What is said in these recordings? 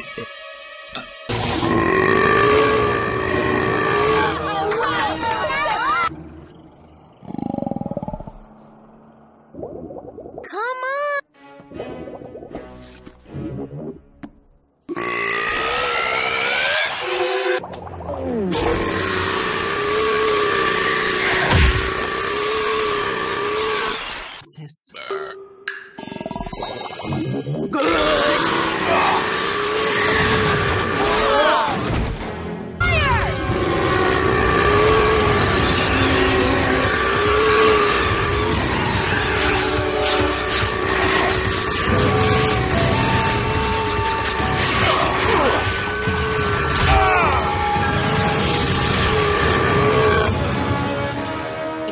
Come on! This.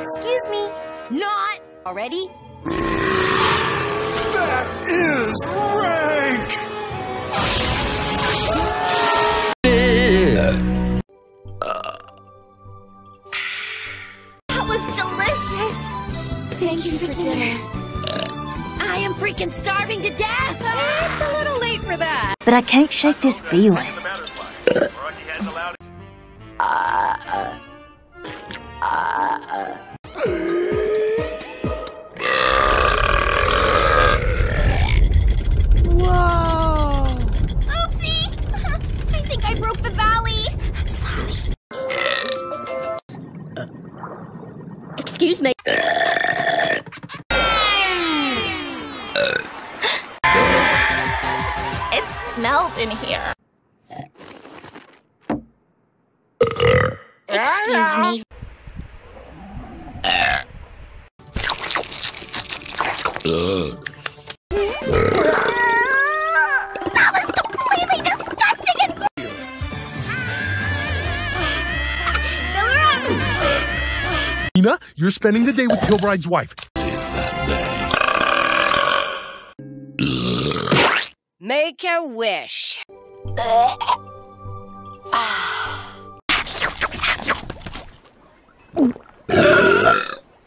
Excuse me, not already? That is rank! That was delicious! Thank you for dinner. I am freaking starving to death! It's a little late for that. But I can't shake this feeling. Whoa! Oopsie! I think I broke the valley. I'm sorry. Excuse me. It smells in here. Excuse me. That was completely disgusting and fill her up! Nina, you're spending the day with Kilbride's wife. Make a wish.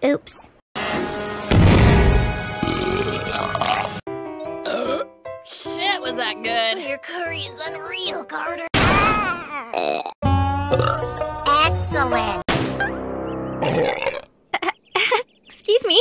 Oops. Shit, was that good? Your curry is unreal, Carter. Excellent. Excuse me.